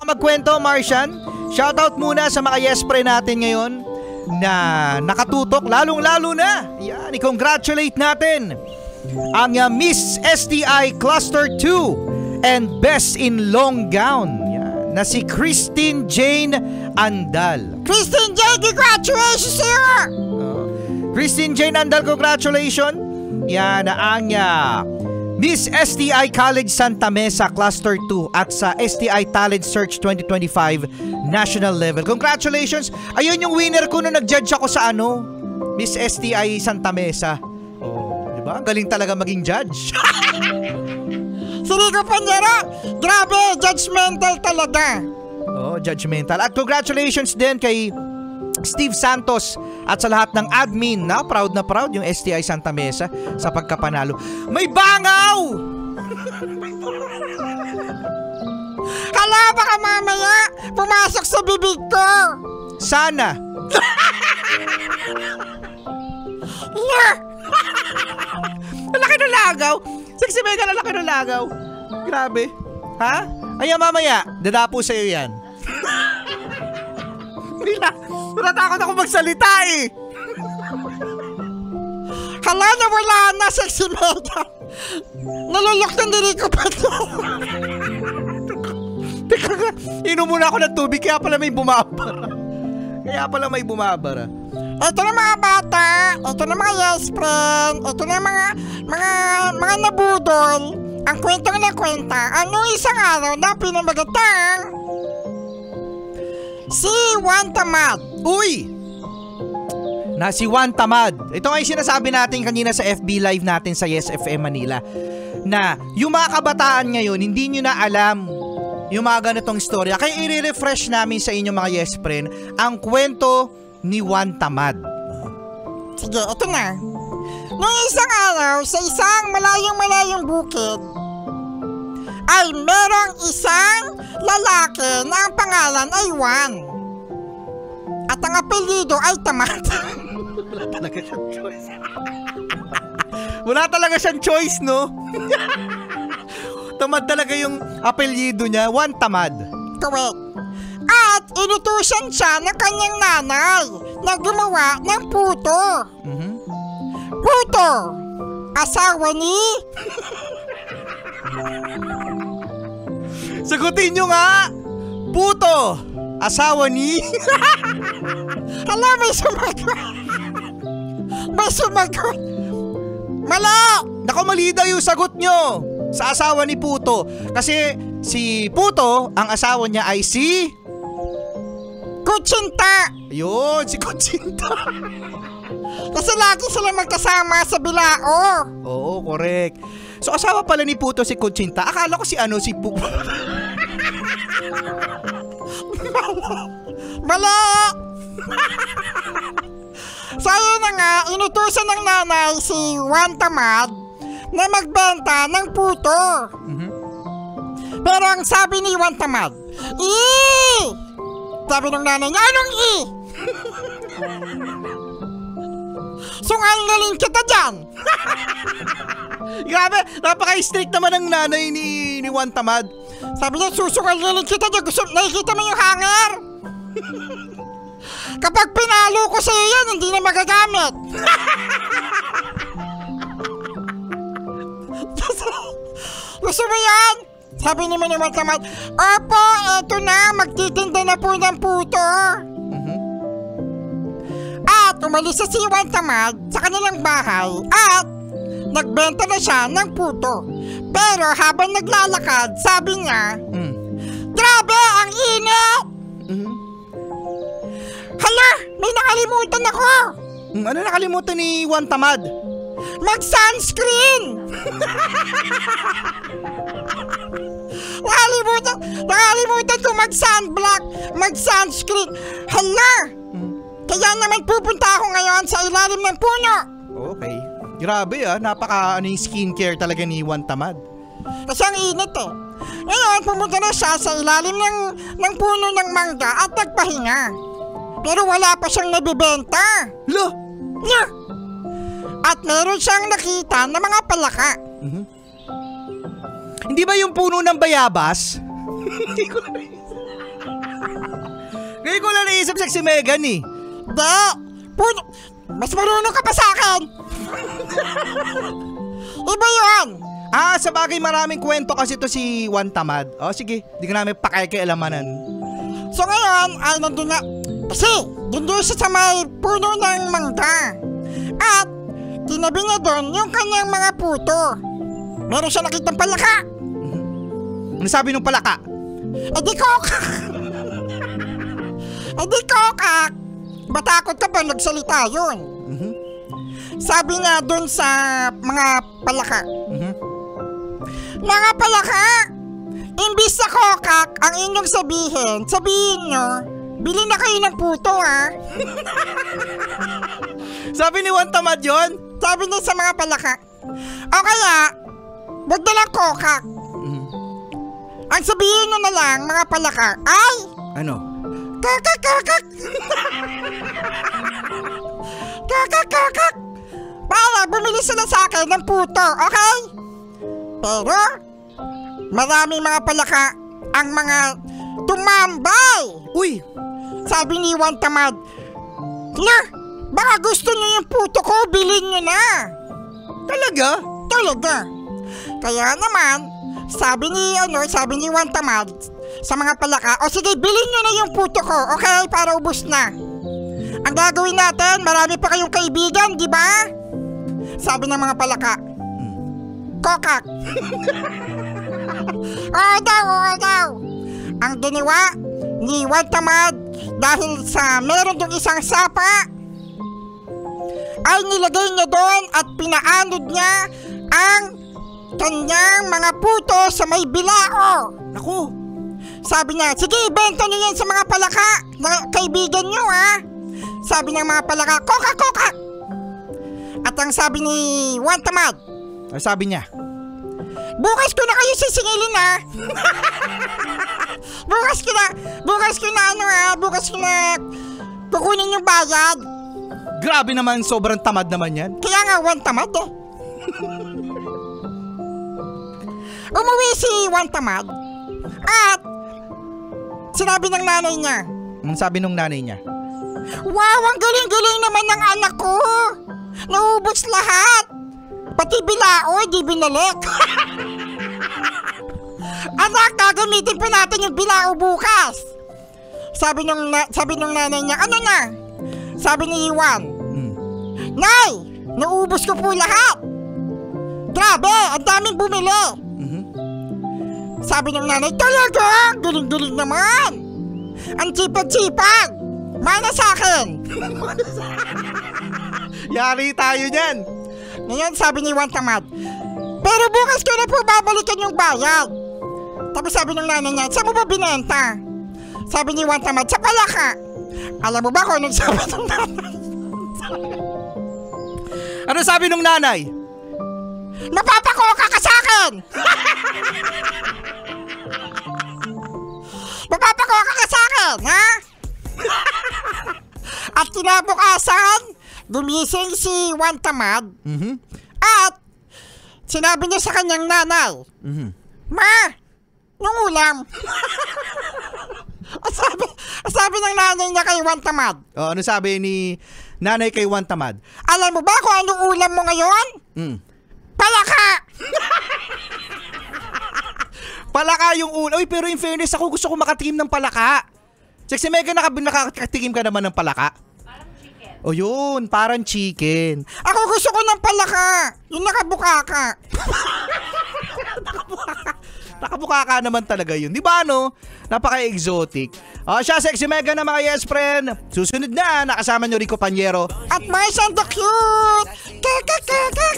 Magkwento, Martian. Shoutout muna sa mga yes pre natin ngayon na nakatutok, lalong-lalo na. Yan, i-congratulate natin ang Miss STI Cluster 2 and Best in Long Gown. Yan, na si Christine Jane Andal. Christine Jane, congratulations sir! Christine Jane Andal, congratulations. Yan ang Miss STI College Santa Mesa Cluster 2 at sa STI Talent Search 2025 National Level. Congratulations! Ayun yung winner ko nung nag-judge ako sa Miss STI Santa Mesa. Oh, di ba? Galing talaga maging judge. Sirigo Panyero, grabe, judgmental talaga. Oh, judgmental. At congratulations din kay Steve Santos at sa lahat ng admin na proud yung STI Santa Mesa sa pagkapanalo. May bangaw! Hala, baka mamaya pumasok sa bibig ko. Sana. Laki ng lagaw. Sexy Mega na laki ng lagaw. Grabe. Ha? Ayan mamaya, dadapo sa'yo yan. Natakot ako magsalita eh. Hala na wala na, Sexy Mega. Nalulok na diri ko pa to. Teka nga, inom muna ako ng tubig kaya pala may bumabara. Ito na mga bata, ito na mga yes friend, ito na mga nabudol. Ang kwentong na kwenta, ano isang araw na pinamagatang si Juan Tamad. Uy! Na si Juan Tamad. Ito nga yung sinasabi natin kanina sa FB Live natin sa Yes FM Manila. Na yung mga kabataan ngayon, hindi nyo na alam yung mga ganitong istorya. Kaya i-refresh namin sa inyo mga yes friend ang kwento ni Juan Tamad. Sige, ito na. Noong isang araw, sa isang malayong bukid, ay merong isang lalaki na ang pangalan ay Juan. At ang apelyido ay Tamad. Wala talaga siyang choice, no? Tamad talaga yung apelyido niya, Juan Tamad. Correct. At inutusan siya ng kanyang nanay na gumawa ng puto. Puto, asawa ni... Sagutin nyo nga! Puto! Asawa ni... Hala, may sumagot! Mala! Naku, mali daw yung sagot nyo sa asawa ni Puto. Kasi si Puto, ang asawa niya ay si... Kutsinta! Yun, si Kutsinta. Kasi lagi sila magkasama sa bilao. Oo, correct. So asawa pala ni Puto si Kutsinta. Akala ko si si Puto. Mala! Sayo na nga, inutusan ng nanay si Juan Tamad na magbenta ng puto. Pero ang sabi ni Juan Tamad, sabi ng nanay niya, anong Sungalingaling kita dyan. Grabe, napaka-strict naman ng nanay ni Juan Tamad. Sabi niya, susungalingaling kita dyan. Nakikita mo yung hanger? Kapag pinalo ko sa'yo yan, hindi na magagamit. Gusto mo yan? Sabi naman ni Juan Tamad, opo, eto na, magtitinda na po ng puto. At umalis sa si Juan Tamad sa kanilang bahay at nagbenta na siya ng puto. Pero habang naglalakad, sabi niya, grabe, ang init! Hala, may nakalimutan ako! Ano nakalimutan ni Juan Tamad? Mag-sunscreen! Nakalimutan ko mag-sunblock, mag-sunscreen. Hala! Kaya naman pupunta ako ngayon sa ilalim ng puno. Okay. Grabe napaka skincare talaga ni Juan Tamad. Kasi ang init eh. Ngayon, pumunta na siya sa ilalim ng puno ng mangga at nagpahinga. Pero wala pa siyang nabibenta. At meron siyang nakita na mga palaka. Hindi ba yung puno ng bayabas? ko lang naisip si Megan eh. Hindi. Mas marunong ka pa sa akin. Iba yun. Sa bagay maraming kwento kasi to si Juan Tamad. Sige, di ko namin pakikialamanan. So ngayon ay nandun na. Kasi doon siya sa may puno ng mangga. At tinabi niya doon yung kanyang mga puto. Meron siya nakitang palaka. Ano sabi nung palaka? Di kokak. Di kokak. Matakot ka ba nagsalita yun? Sabi niya doon sa mga palaka. Mga palaka, imbis na kokak ang inyong sabihin nyo, bili na kayo ng puto ha. Sabi ni Juan Tamad yun? Sabi niya sa mga palaka. O kaya, wag na lang kokak. Ang sabihin nyo na lang mga palaka ay... Ano? Kakak, kakak. Kakak, kakak. Para bumili sila sa akin ng puto, okay? Pero, maraming mga palaka ang mga tumambay. Uy! Sabi ni Juan Tamad, baka gusto niyo yung puto ko, bilhin niyo na. Talaga? Talaga. Kaya naman, sabi ni Juan Tamad sa mga palaka, o sige, bilhin niyo na yung puto ko, okay? Para ubos na. Ang gagawin natin, marami pa kayong kaibigan, di ba? Sabi ng mga palaka. Kokak. Oo daw. Ang ginawa ni Juan Tamad dahil sa meron dong isang sapa ay nilagay niya doon at pinaanod niya ang kanyang mga puto sa may bilao. Naku. Sabi niya, sige, ibenta niyo yan sa mga palaka na kaibigan niyo ha. Sabi ng mga palaka, kokak. At ang sabi ni Juan Tamad, Ano sabi niya? bukas ko na kayo sisingilin ha. Bukas ko na kukunin yung bayad. Grabe naman, sobrang tamad naman yan. Kaya nga Juan Tamad eh. Umuwi si Juan Tamad at sinabi ng nanay niya. Ang sabi nung nanay niya? Wow, ang galing-galing naman ng anak ko. Naubos lahat. Pati bilao, di binalik. Anak, gagamitin pa natin yung bilao bukas. Sabi nung nanay niya, ano na? Sabi ni Juan, Nay, naubos ko po lahat. Grabe, ang daming bumili. Sabi ng nanay, talaga, galing-galing naman. Ang sipag-sipag. Mana sa akin. Yari tayo niyan. Ngayon sabi ni Juan Tamad, pero bukas ko na po babalikan yung bayad. Tapos sabi ng nanay niya, saan mo ba binenta? Sabi ni Juan Tamad, sa palaka. Alam mo ba kung anong sabi ng nanay? Ano sabi nung nanay? Mapapakoka ka sa akin! Mapapakoka ka sa akin, ha? At kinabukasan, gumising si Juan Tamad at sinabi niya sa kanyang nanay, Ma, yung ulam. sabi ng nanay niya kay Juan Tamad. Ano sabi ni nanay kay Juan Tamad? Alam mo ba kung anong ulam mo ngayon? Palaka! Palaka yung ulam. Uy, pero in fairness, ako gusto ko makatikim ng palaka. Si Megan, nakatikim ka naman ng palaka? Parang chicken. O yun, parang chicken. Ako gusto ko ng palaka. Yung nakabukaka. Nakabukaka naman talaga yun. Di ba no? Napaka-exotic. Siya, Sexy Megan na mga yes friend. Susunod na, nakasama nyo Rico Panyero. At Mars and the Cute. Kaka.